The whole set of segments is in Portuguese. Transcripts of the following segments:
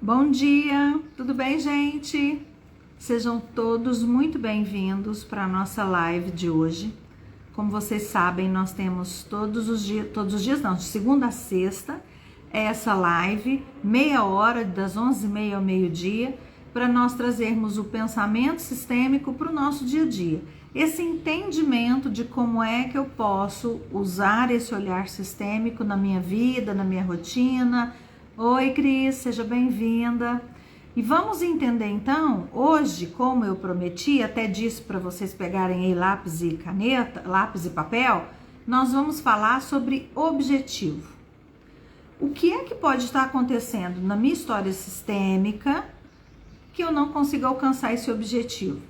Bom dia, tudo bem, gente? Sejam todos muito bem-vindos para a nossa live de hoje. Como vocês sabem, nós temos todos os dias não, de segunda a sexta, essa live, meia hora, das 11h30 ao meio-dia, para nós trazermos o pensamento sistêmico para o nosso dia a dia. Esse entendimento de como é que eu posso usar esse olhar sistêmico na minha vida, na minha rotina. Oi, Cris, seja bem-vinda. E vamos entender então, hoje, como eu prometi, até disse para vocês pegarem aí lápis e caneta, lápis e papel, nós vamos falar sobre objetivo. O que é que pode estar acontecendo na minha história sistêmica que eu não consigo alcançar esse objetivo?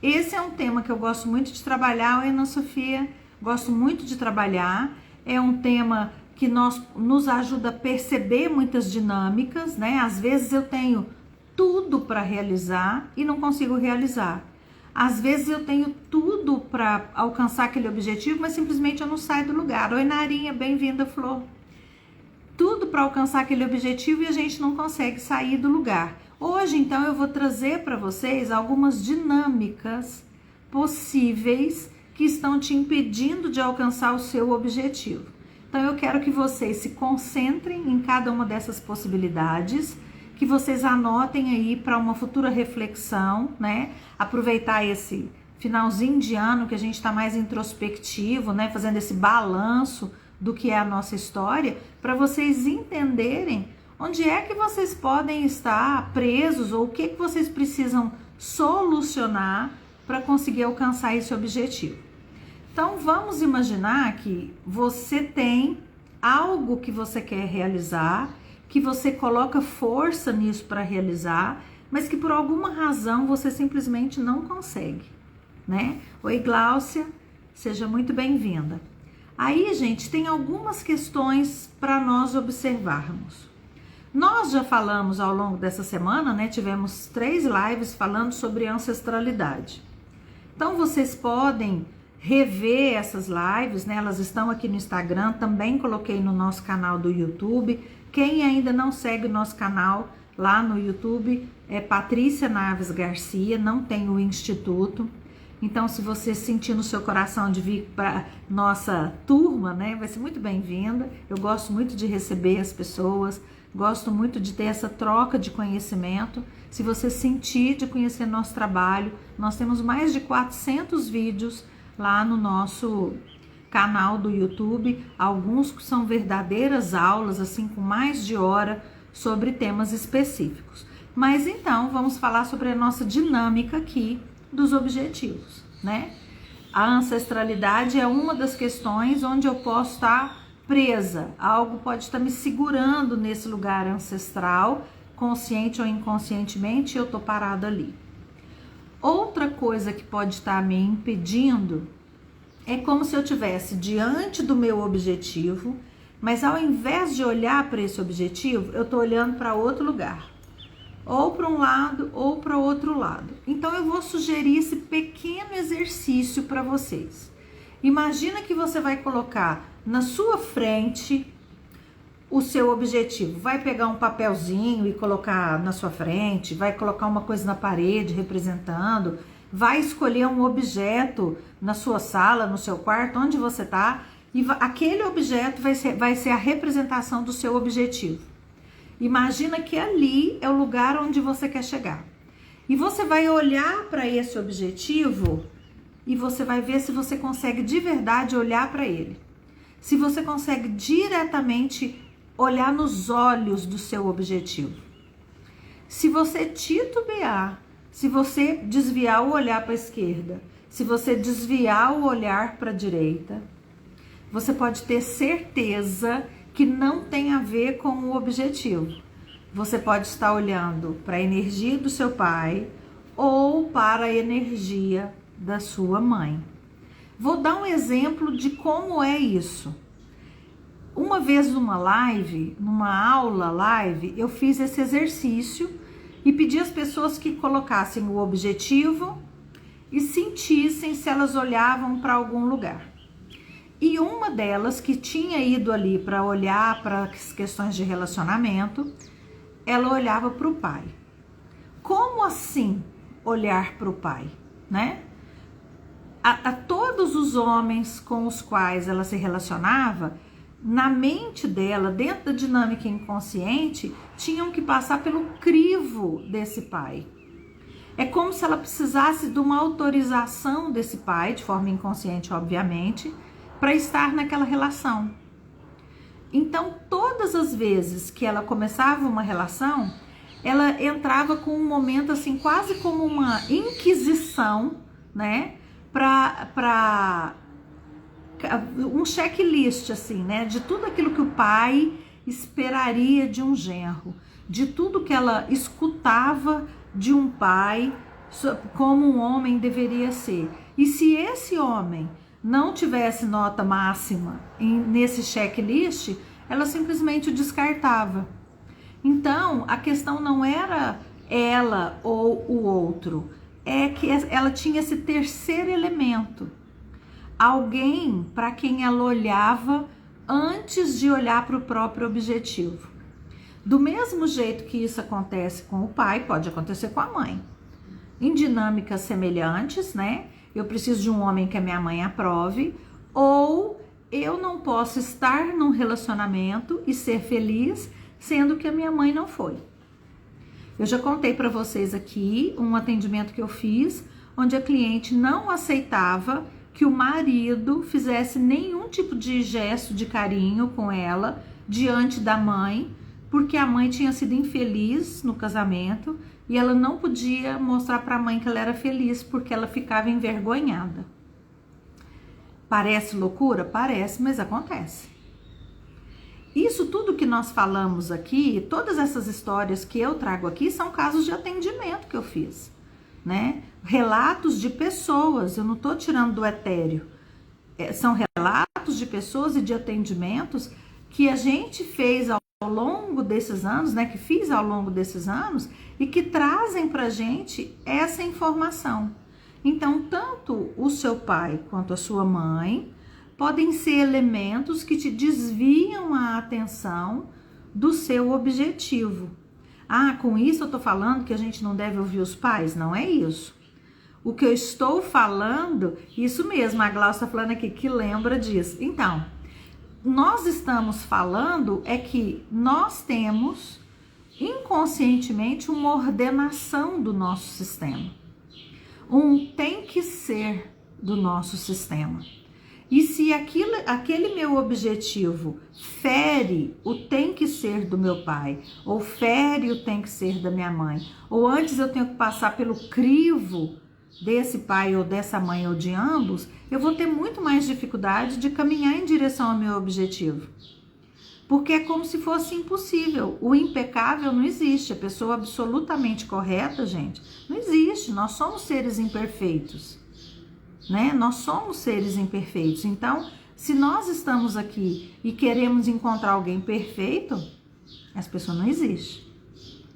Esse é um tema que eu gosto muito de trabalhar, eu e Ana Sofia gosto muito de trabalhar, é um tema que nos ajuda a perceber muitas dinâmicas, né? Às vezes eu tenho tudo para realizar e não consigo realizar. Às vezes eu tenho tudo para alcançar aquele objetivo, mas simplesmente eu não saio do lugar. Oi, Narinha, bem-vinda, Flor. Tudo para alcançar aquele objetivo e a gente não consegue sair do lugar. Hoje, então, eu vou trazer para vocês algumas dinâmicas possíveis que estão te impedindo de alcançar o seu objetivo. Então, eu quero que vocês se concentrem em cada uma dessas possibilidades, que vocês anotem aí para uma futura reflexão, né? Aproveitar esse finalzinho de ano que a gente está mais introspectivo, né? Fazendo esse balanço do que é a nossa história, para vocês entenderem onde é que vocês podem estar presos ou o que vocês precisam solucionar para conseguir alcançar esse objetivo. Então, vamos imaginar que você tem algo que você quer realizar, que você coloca força nisso para realizar, mas que por alguma razão você simplesmente não consegue, né? Oi, Gláucia, seja muito bem-vinda. Aí, gente, tem algumas questões para nós observarmos. Nós já falamos ao longo dessa semana, né? Tivemos 3 lives falando sobre ancestralidade. Então, vocês podem rever essas lives, né? Elas estão aqui no Instagram, também coloquei no nosso canal do YouTube. Quem ainda não segue o nosso canal lá no YouTube é Patrícia Naves Garcia, não tem o Instituto. Então, se você sentir no seu coração de vir para nossa turma, né, vai ser muito bem-vinda. Eu gosto muito de receber as pessoas, gosto muito de ter essa troca de conhecimento. Se você sentir de conhecer nosso trabalho, nós temos mais de 400 vídeos lá no nosso canal do YouTube. Alguns são verdadeiras aulas, assim, com mais de hora sobre temas específicos. Mas então, vamos falar sobre a nossa dinâmica aqui dos objetivos, né? A ancestralidade é uma das questões onde eu posso estar presa. Algo pode estar me segurando nesse lugar ancestral, consciente ou inconscientemente, eu tô parado ali. Outra coisa que pode estar me impedindo é como se eu estivesse diante do meu objetivo, mas ao invés de olhar para esse objetivo, eu tô olhando para outro lugar. Ou para um lado ou para outro lado. Então eu vou sugerir esse pequeno exercício para vocês. Imagina que você vai colocar na sua frente o seu objetivo. Vai pegar um papelzinho e colocar na sua frente, vai colocar uma coisa na parede representando, vai escolher um objeto na sua sala, no seu quarto, onde você está, e aquele objeto vai ser a representação do seu objetivo. Imagina que ali é o lugar onde você quer chegar. E você vai olhar para esse objetivo e você vai ver se você consegue de verdade olhar para ele. Se você consegue diretamente olhar nos olhos do seu objetivo. Se você titubear, se você desviar o olhar para a esquerda, se você desviar o olhar para a direita, você pode ter certeza que não tem a ver com o objetivo. Você pode estar olhando para a energia do seu pai ou para a energia da sua mãe. Vou dar um exemplo de como é isso. Uma vez numa aula live, eu fiz esse exercício e pedi às pessoas que colocassem o objetivo e sentissem se elas olhavam para algum lugar. E uma delas que tinha ido ali para olhar para as questões de relacionamento, ela olhava para o pai. Como assim olhar para o pai, né? A todos os homens com os quais ela se relacionava, na mente dela, dentro da dinâmica inconsciente, tinham que passar pelo crivo desse pai. É como se ela precisasse de uma autorização desse pai, de forma inconsciente, obviamente, para estar naquela relação. Então, todas as vezes que ela começava uma relação, ela entrava com um momento assim, quase como uma inquisição, né? Para um checklist, assim, né? De tudo aquilo que o pai esperaria de um genro, de tudo que ela escutava de um pai, como um homem deveria ser. E se esse homem não tivesse nota máxima nesse checklist, ela simplesmente o descartava. Então, a questão não era ela ou o outro, é que ela tinha esse terceiro elemento. Alguém para quem ela olhava antes de olhar para o próprio objetivo. Do mesmo jeito que isso acontece com o pai, pode acontecer com a mãe. Em dinâmicas semelhantes, né? Eu preciso de um homem que a minha mãe aprove, ou eu não posso estar num relacionamento e ser feliz, sendo que a minha mãe não foi. Eu já contei para vocês aqui um atendimento que eu fiz, onde a cliente não aceitava que o marido fizesse nenhum tipo de gesto de carinho com ela diante da mãe, porque a mãe tinha sido infeliz no casamento e ela não podia mostrar para a mãe que ela era feliz porque ela ficava envergonhada. Parece loucura? Parece, mas acontece. Isso tudo que nós falamos aqui, todas essas histórias que eu trago aqui, são casos de atendimento que eu fiz, né? Relatos de pessoas, eu não estou tirando do etéreo. São relatos de pessoas e de atendimentos que a gente fez ao longo desses anos, né? Que fiz ao longo desses anos e que trazem pra gente essa informação. Então, tanto o seu pai quanto a sua mãe podem ser elementos que te desviam a atenção do seu objetivo. Ah, com isso eu tô falando que a gente não deve ouvir os pais? Não é isso. O que eu estou falando, isso mesmo, a Glaucia está falando aqui, que lembra disso. Então, nós estamos falando é que nós temos inconscientemente uma ordenação do nosso sistema. Um tem que ser do nosso sistema. E se aquele meu objetivo fere o tem que ser do meu pai, ou fere o tem que ser da minha mãe, ou antes eu tenho que passar pelo crivo desse pai ou dessa mãe ou de ambos, eu vou ter muito mais dificuldade de caminhar em direção ao meu objetivo. Porque é como se fosse impossível. O impecável não existe. A pessoa absolutamente correta, gente, não existe. Nós somos seres imperfeitos, né? Nós somos seres imperfeitos. Então, se nós estamos aqui e queremos encontrar alguém perfeito, essa pessoa não existe.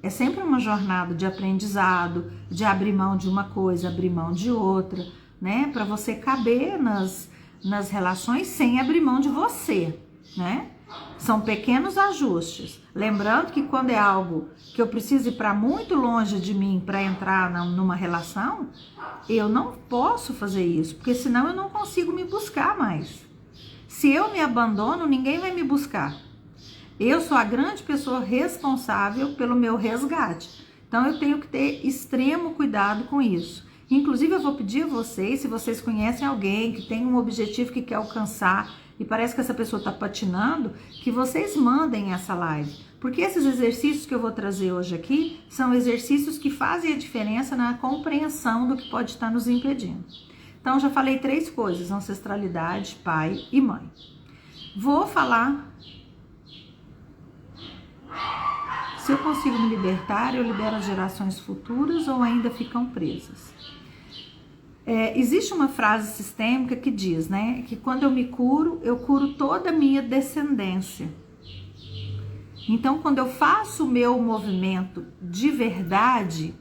É sempre uma jornada de aprendizado, de abrir mão de uma coisa, abrir mão de outra, né? Para você caber nas relações sem abrir mão de você, né? São pequenos ajustes. Lembrando que quando é algo que eu preciso ir para muito longe de mim para entrar numa relação, eu não posso fazer isso, porque senão eu não consigo me buscar mais. Se eu me abandono, ninguém vai me buscar. Eu sou a grande pessoa responsável pelo meu resgate. Então eu tenho que ter extremo cuidado com isso. Inclusive eu vou pedir a vocês, se vocês conhecem alguém que tem um objetivo que quer alcançar e parece que essa pessoa está patinando, que vocês mandem essa live. Porque esses exercícios que eu vou trazer hoje aqui são exercícios que fazem a diferença na compreensão do que pode estar nos impedindo. Então já falei 3 coisas: ancestralidade, pai e mãe. Vou falar. Se eu consigo me libertar, eu libero as gerações futuras ou ainda ficam presas? Existe uma frase sistêmica que diz, né, que quando eu me curo, eu curo toda a minha descendência. Então, quando eu faço o meu movimento de verdade,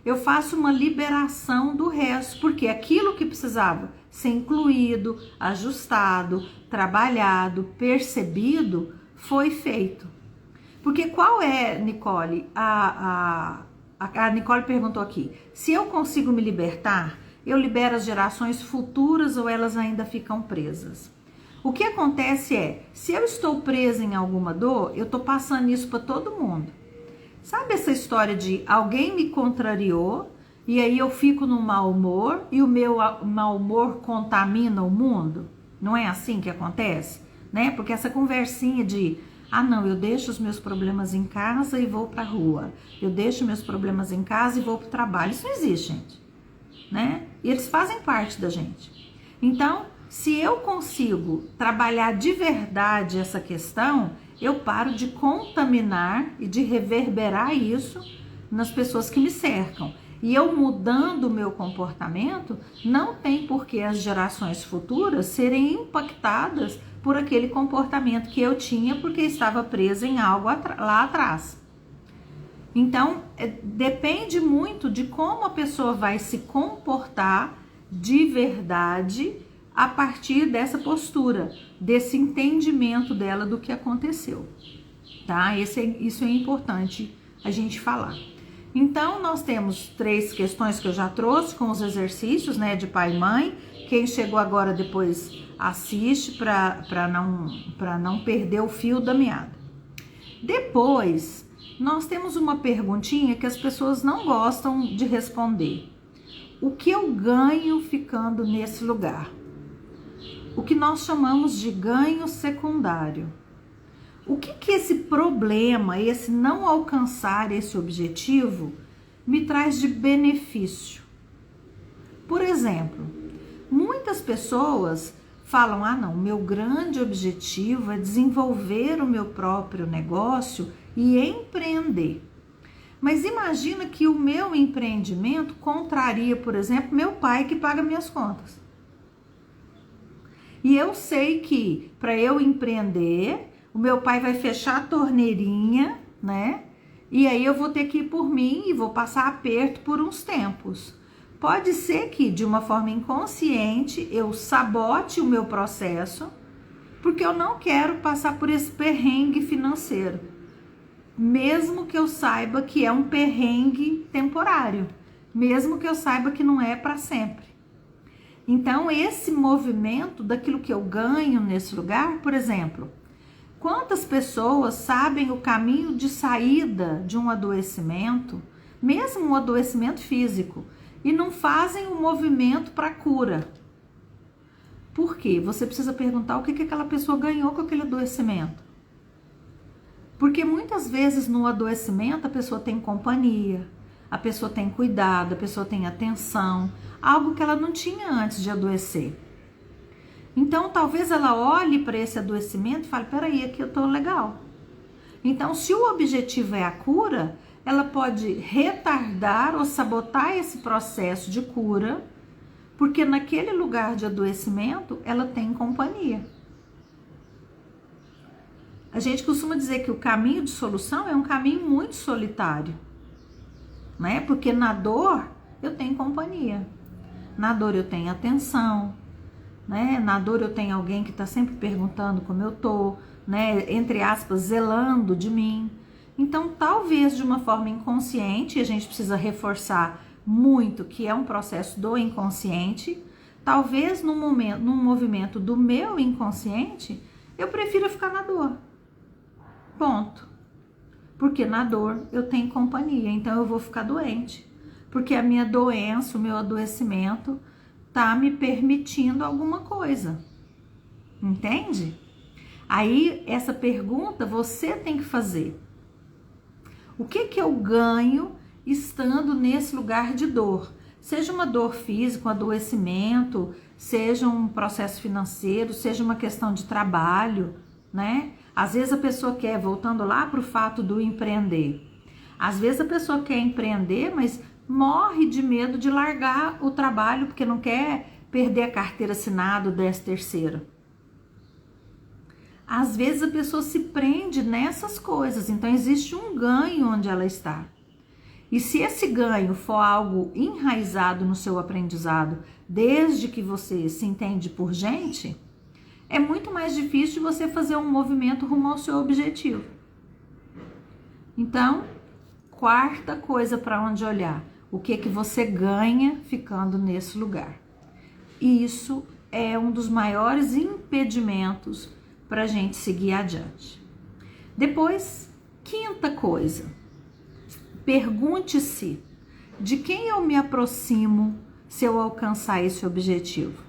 eu faço uma liberação do resto, porque aquilo que precisava ser incluído, ajustado, trabalhado, percebido, foi feito. Porque qual é, Nicole? A Nicole perguntou aqui, se eu consigo me libertar, eu libero as gerações futuras ou elas ainda ficam presas? O que acontece é, se eu estou presa em alguma dor, eu estou passando isso para todo mundo. Sabe essa história de alguém me contrariou e aí eu fico no mau humor e o meu mau humor contamina o mundo? Não é assim que acontece? Né? Porque essa conversinha de, não, eu deixo os meus problemas em casa e vou para a rua. Eu deixo meus problemas em casa e vou para o trabalho. Isso não existe, gente. Né? E eles fazem parte da gente. Então, se eu consigo trabalhar de verdade essa questão, eu paro de contaminar e de reverberar isso nas pessoas que me cercam. E eu mudando o meu comportamento, não tem por que as gerações futuras serem impactadas por aquele comportamento que eu tinha porque estava presa em algo lá atrás. Então, depende muito de como a pessoa vai se comportar de verdade a partir dessa postura, desse entendimento dela do que aconteceu, tá? Isso é importante a gente falar. Então, nós temos 3 questões que eu já trouxe com os exercícios, né, de pai e mãe. Quem chegou agora depois assiste para não perder o fio da meada. Depois, nós temos uma perguntinha que as pessoas não gostam de responder. O que eu ganho ficando nesse lugar? O que nós chamamos de ganho secundário. O que esse problema, esse não alcançar esse objetivo, me traz de benefício? Por exemplo, muitas pessoas falam, não, meu grande objetivo é desenvolver o meu próprio negócio e empreender. Mas imagina que o meu empreendimento contraria, por exemplo, meu pai que paga minhas contas. E eu sei que para eu empreender, o meu pai vai fechar a torneirinha, né? E aí eu vou ter que ir por mim e vou passar aperto por uns tempos. Pode ser que, de uma forma inconsciente, eu sabote o meu processo, porque eu não quero passar por esse perrengue financeiro. Mesmo que eu saiba que é um perrengue temporário. Mesmo que eu saiba que não é para sempre. Então, esse movimento daquilo que eu ganho nesse lugar, por exemplo, quantas pessoas sabem o caminho de saída de um adoecimento, mesmo um adoecimento físico, e não fazem o movimento para a cura? Por quê? Você precisa perguntar o que aquela pessoa ganhou com aquele adoecimento. Porque muitas vezes no adoecimento a pessoa tem companhia, a pessoa tem cuidado, a pessoa tem atenção, algo que ela não tinha antes de adoecer. Então, talvez ela olhe para esse adoecimento e fale, peraí, aqui eu tô legal. Então, se o objetivo é a cura, ela pode retardar ou sabotar esse processo de cura, porque naquele lugar de adoecimento, ela tem companhia. A gente costuma dizer que o caminho de solução é um caminho muito solitário, né? Porque na dor, eu tenho companhia. Na dor, eu tenho atenção. Né? Na dor eu tenho alguém que está sempre perguntando como eu tô, né? Entre aspas, zelando de mim. Então, talvez de uma forma inconsciente, a gente precisa reforçar muito que é um processo do inconsciente, talvez num movimento do meu inconsciente, eu prefiro ficar na dor. Ponto. Porque na dor eu tenho companhia, então eu vou ficar doente. Porque a minha doença, o meu adoecimento tá me permitindo alguma coisa, entende? Aí, essa pergunta você tem que fazer. O que eu ganho estando nesse lugar de dor? Seja uma dor física, um adoecimento, seja um processo financeiro, seja uma questão de trabalho, né? Às vezes a pessoa quer, voltando lá para o fato do empreender, às vezes a pessoa quer empreender, mas morre de medo de largar o trabalho porque não quer perder a carteira assinada, o 13º. Às vezes a pessoa se prende nessas coisas, então existe um ganho onde ela está. E se esse ganho for algo enraizado no seu aprendizado, desde que você se entende por gente, é muito mais difícil de você fazer um movimento rumo ao seu objetivo. Então, quarta coisa para onde olhar, o que que você ganha ficando nesse lugar. E isso é um dos maiores impedimentos para a gente seguir adiante. Depois, quinta coisa, pergunte-se de quem eu me aproximo se eu alcançar esse objetivo.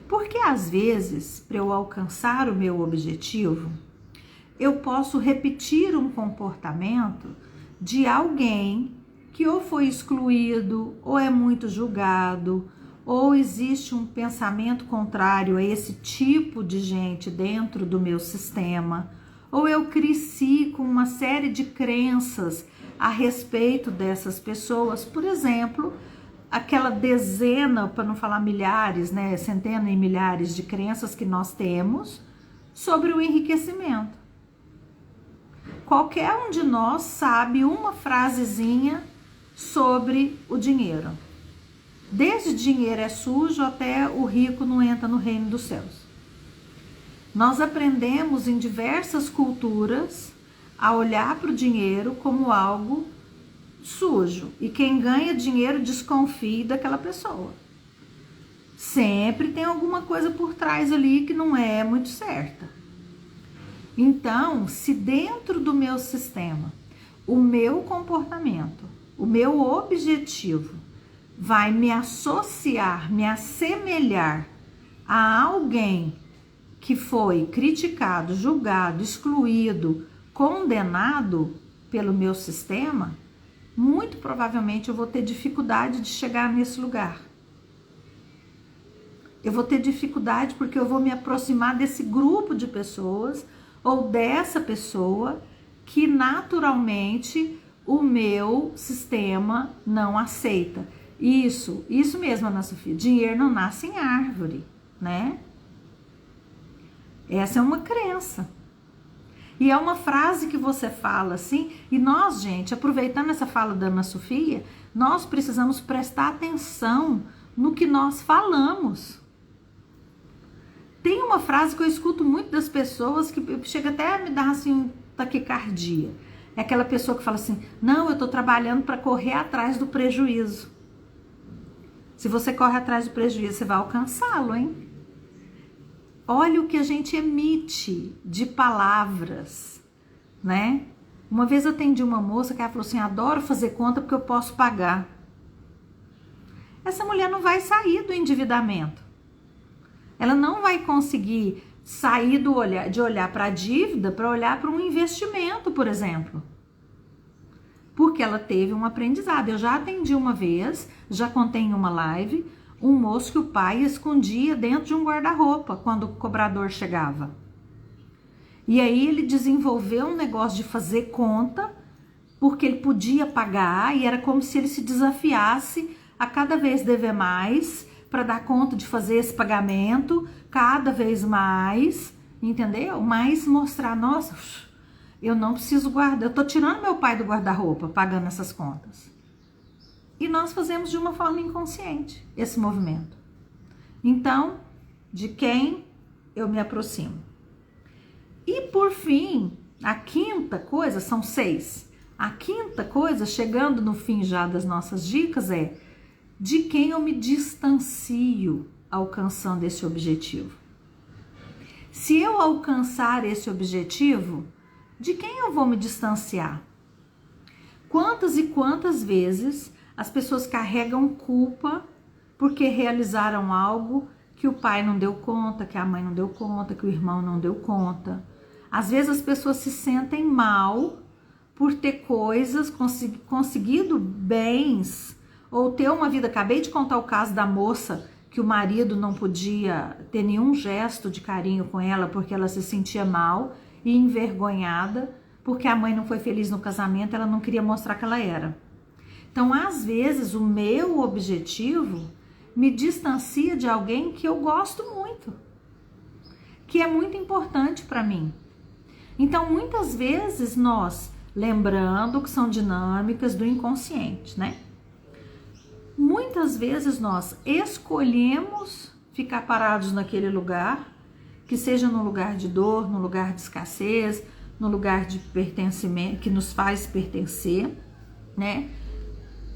Porque às vezes, para eu alcançar o meu objetivo, eu posso repetir um comportamento de alguém que ou foi excluído, ou é muito julgado, ou existe um pensamento contrário a esse tipo de gente dentro do meu sistema, ou eu cresci com uma série de crenças a respeito dessas pessoas. Por exemplo, aquela dezena, para não falar milhares, né, centenas e milhares de crenças que nós temos sobre o enriquecimento. Qualquer um de nós sabe uma frasezinha sobre o dinheiro. Desde dinheiro é sujo até o rico não entra no reino dos céus. Nós aprendemos em diversas culturas a olhar para o dinheiro como algo sujo. E quem ganha dinheiro desconfia daquela pessoa. Sempre tem alguma coisa por trás ali que não é muito certa. Então, se dentro do meu sistema, o meu comportamento, o meu objetivo vai me associar, me assemelhar a alguém que foi criticado, julgado, excluído, condenado pelo meu sistema, muito provavelmente eu vou ter dificuldade de chegar nesse lugar. Eu vou ter dificuldade porque eu vou me aproximar desse grupo de pessoas ou dessa pessoa que naturalmente o meu sistema não aceita. Isso mesmo, Ana Sofia, dinheiro não nasce em árvore, né? Essa é uma crença. E é uma frase que você fala assim, e nós, gente, aproveitando essa fala da Ana Sofia, nós precisamos prestar atenção no que nós falamos. Tem uma frase que eu escuto muito das pessoas que chega até a me dar assim taquicardia. É aquela pessoa que fala assim, não, eu tô trabalhando para correr atrás do prejuízo. Se você corre atrás do prejuízo, você vai alcançá-lo, hein? Olha o que a gente emite de palavras, né? Uma vez eu atendi uma moça que ela falou assim, adoro fazer conta porque eu posso pagar. Essa mulher não vai sair do endividamento. Ela não vai conseguir sair de olhar para a dívida para olhar para um investimento, por exemplo. Porque ela teve um aprendizado. Eu já atendi uma vez, já contei em uma live, um moço que o pai escondia dentro de um guarda-roupa quando o cobrador chegava. E aí ele desenvolveu um negócio de fazer conta, porque ele podia pagar e era como se ele se desafiasse a cada vez dever mais para dar conta de fazer esse pagamento, cada vez mais, entendeu? Mas mostrar, nossa, eu não preciso guardar, eu tô tirando meu pai do guarda-roupa pagando essas contas. E nós fazemos de uma forma inconsciente esse movimento. Então, de quem eu me aproximo? E por fim, a quinta coisa, são 6. A quinta coisa, chegando no fim já das nossas dicas, é de quem eu me distancio alcançando esse objetivo. Se eu alcançar esse objetivo, de quem eu vou me distanciar? Quantas e quantas vezes as pessoas carregam culpa porque realizaram algo que o pai não deu conta, que a mãe não deu conta, que o irmão não deu conta. Às vezes as pessoas se sentem mal por ter coisas, conseguido bens, ou ter uma vida. Acabei de contar o caso da moça que o marido não podia ter nenhum gesto de carinho com ela porque ela se sentia mal e envergonhada porque a mãe não foi feliz no casamento, ela não queria mostrar que ela era. Então, às vezes, o meu objetivo me distancia de alguém que eu gosto muito, que é muito importante para mim. Então, muitas vezes, nós, lembrando que são dinâmicas do inconsciente, né? Muitas vezes nós escolhemos ficar parados naquele lugar, que seja num lugar de dor, num lugar de escassez, no lugar de pertencimento, que nos faz pertencer, né?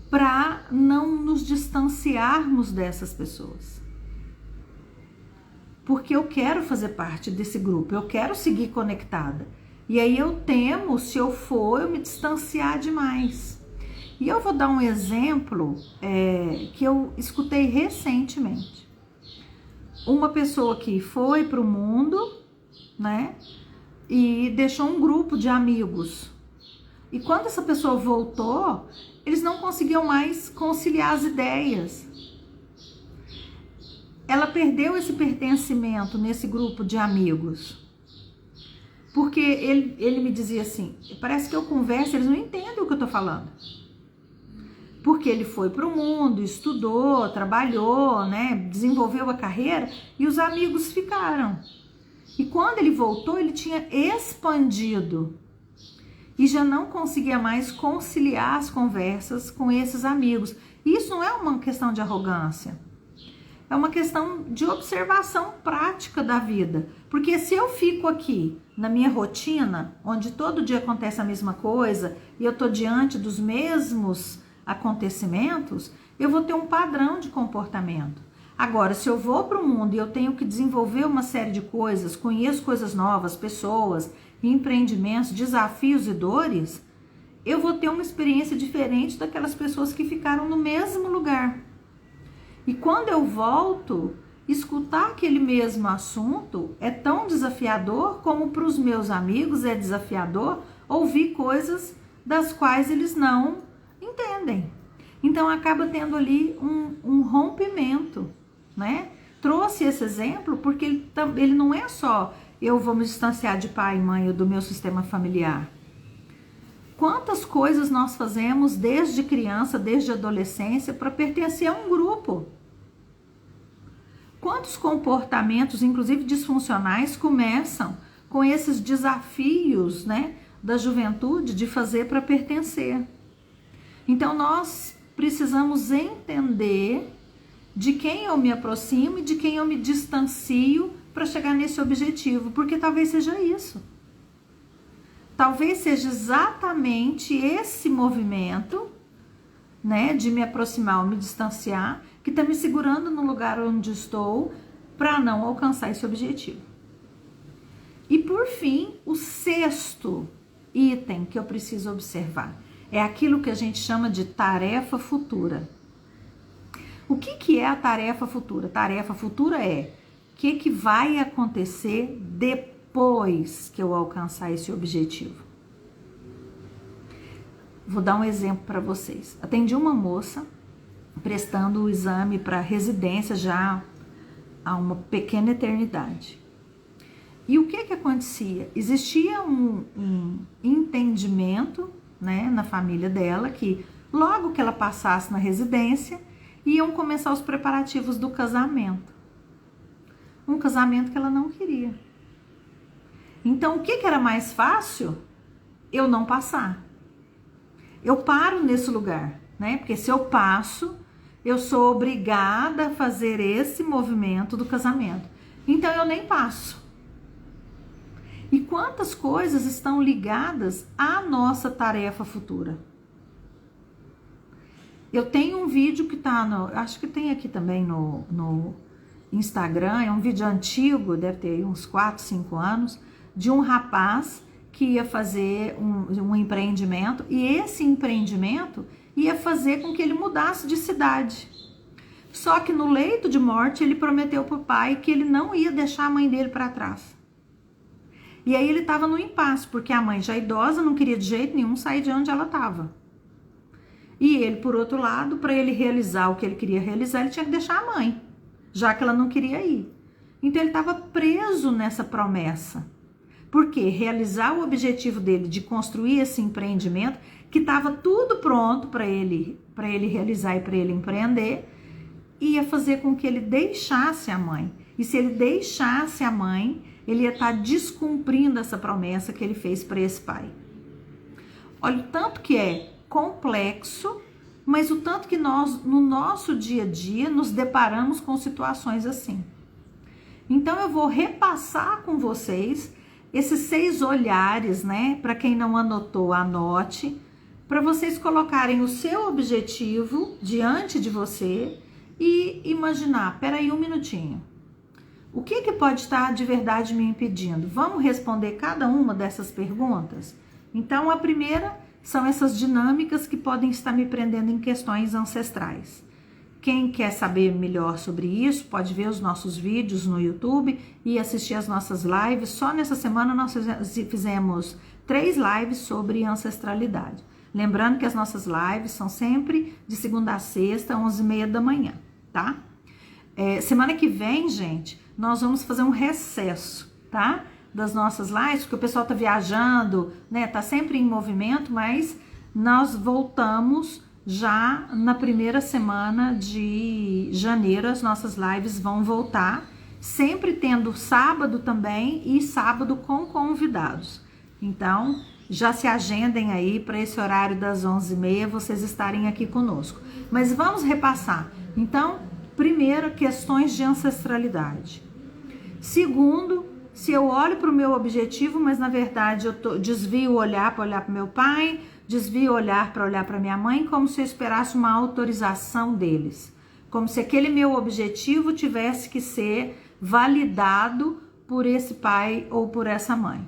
Para não nos distanciarmos dessas pessoas. Porque eu quero fazer parte desse grupo, eu quero seguir conectada. E aí eu temo, se eu for, eu me distanciar demais. E eu vou dar um exemplo que eu escutei recentemente. Uma pessoa que foi para o mundo, né? E deixou um grupo de amigos. E quando essa pessoa voltou, eles não conseguiam mais conciliar as ideias. Ela perdeu esse pertencimento nesse grupo de amigos. Porque ele me dizia assim, parece que eu converso, eles não entendem o que eu tô falando. Porque ele foi para o mundo, estudou, trabalhou, né, desenvolveu a carreira e os amigos ficaram. E quando ele voltou, ele tinha expandido e já não conseguia mais conciliar as conversas com esses amigos. Isso não é uma questão de arrogância. É uma questão de observação prática da vida. Porque se eu fico aqui na minha rotina, onde todo dia acontece a mesma coisa e eu estou diante dos mesmos acontecimentos, eu vou ter um padrão de comportamento. Agora, se eu vou para o mundo e eu tenho que desenvolver uma série de coisas, conheço coisas novas, pessoas, empreendimentos, desafios e dores, eu vou ter uma experiência diferente daquelas pessoas que ficaram no mesmo lugar. E quando eu volto, escutar aquele mesmo assunto é tão desafiador como para os meus amigos é desafiador ouvir coisas das quais eles não entendem. Então acaba tendo ali um rompimento, né? Trouxe esse exemplo porque ele não é só eu vou me distanciar de pai e mãe ou do meu sistema familiar. Quantas coisas nós fazemos desde criança, desde adolescência, para pertencer a um grupo? Quantos comportamentos, inclusive disfuncionais, começam com esses desafios, né, da juventude de fazer para pertencer? Então nós precisamos entender de quem eu me aproximo e de quem eu me distancio para chegar nesse objetivo, porque talvez seja isso. Talvez seja exatamente esse movimento, né, de me aproximar ou me distanciar, que está me segurando no lugar onde estou para não alcançar esse objetivo. E por fim, o sexto item que eu preciso observar é aquilo que a gente chama de tarefa futura. O que é a tarefa futura? Tarefa futura é o que vai acontecer depois que eu alcançar esse objetivo. Vou dar um exemplo para vocês. Atendi uma moça prestando o exame para residência já há uma pequena eternidade. E o que acontecia? Existia um entendimento, né, na família dela que logo que ela passasse na residência, iam começar os preparativos do casamento. Um casamento que ela não queria. Então, o que era mais fácil? Eu não passar. Eu paro nesse lugar, né? Porque se eu passo, eu sou obrigada a fazer esse movimento do casamento. Então, eu nem passo. E quantas coisas estão ligadas à nossa tarefa futura? Eu tenho um vídeo que tá acho que tem aqui também no Instagram, é um vídeo antigo, deve ter uns 4, 5 anos, de um rapaz que ia fazer um empreendimento, e esse empreendimento ia fazer com que ele mudasse de cidade. Só que no leito de morte ele prometeu para o pai que ele não ia deixar a mãe dele para trás. E aí ele estava no impasse, porque a mãe já idosa não queria de jeito nenhum sair de onde ela estava. E ele, por outro lado, para ele realizar o que ele queria realizar, ele tinha que deixar a mãe, já que ela não queria ir. Então ele estava preso nessa promessa. Porque realizar o objetivo dele de construir esse empreendimento, que estava tudo pronto para ele realizar e para ele empreender, ia fazer com que ele deixasse a mãe. E se ele deixasse a mãe, ele ia estar descumprindo essa promessa que ele fez para esse pai. Olha o tanto que é complexo, mas o tanto que nós, no nosso dia a dia, nos deparamos com situações assim. Então eu vou repassar com vocês esses 6 olhares, né? Para quem não anotou, anote, para vocês colocarem o seu objetivo diante de você e imaginar, peraí um minutinho, o que pode estar de verdade me impedindo? Vamos responder cada uma dessas perguntas? Então, a primeira são essas dinâmicas que podem estar me prendendo em questões ancestrais. Quem quer saber melhor sobre isso, pode ver os nossos vídeos no YouTube e assistir as nossas lives. Só nessa semana nós fizemos 3 lives sobre ancestralidade. Lembrando que as nossas lives são sempre de segunda a sexta, 11h30 da manhã, tá? Semana que vem, gente, nós vamos fazer um recesso, tá? Das nossas lives, porque o pessoal tá viajando, né? Tá sempre em movimento, mas nós voltamos já na primeira semana de janeiro. As nossas lives vão voltar, sempre tendo sábado também e sábado com convidados. Então, já se agendem aí para esse horário das 11h30, vocês estarem aqui conosco. Mas vamos repassar. Então, primeiro, questões de ancestralidade. Segundo, se eu olho para o meu objetivo, mas na verdade eu desvio o olhar para olhar para o meu pai, desvio o olhar para olhar para minha mãe, como se eu esperasse uma autorização deles. Como se aquele meu objetivo tivesse que ser validado por esse pai ou por essa mãe.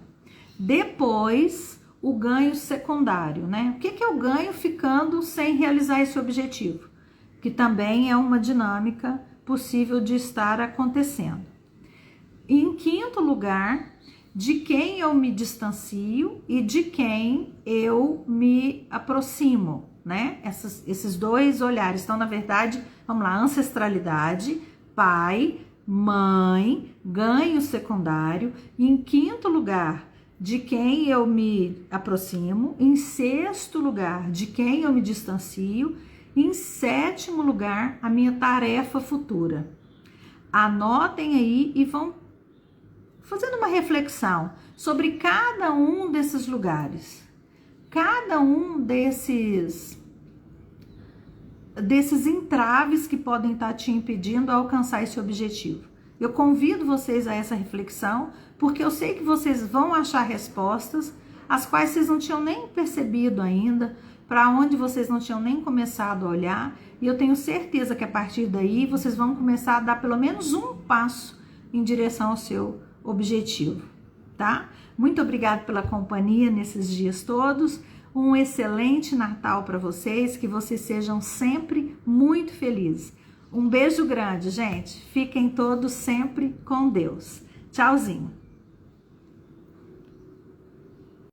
Depois, o ganho secundário, né? O que eu ganho ficando sem realizar esse objetivo? Que também é uma dinâmica possível de estar acontecendo. E em quinto lugar, de quem eu me distancio e de quem eu me aproximo, né? Esses 2 olhares. Então, na verdade, vamos lá, ancestralidade, pai, mãe, ganho secundário. E em quinto lugar, de quem eu me aproximo. Em sexto lugar, de quem eu me distancio. Em sétimo lugar, a minha tarefa futura. Anotem aí e vão fazendo uma reflexão sobre cada um desses lugares, cada um desses entraves que podem estar te impedindo a alcançar esse objetivo. Eu convido vocês a essa reflexão, porque eu sei que vocês vão achar respostas, as quais vocês não tinham nem percebido ainda, para onde vocês não tinham nem começado a olhar, e eu tenho certeza que a partir daí vocês vão começar a dar pelo menos um passo em direção ao seu objetivo, tá? Muito obrigada pela companhia nesses dias todos. Um excelente Natal para vocês, que vocês sejam sempre muito felizes. Um beijo grande, gente. Fiquem todos sempre com Deus. Tchauzinho.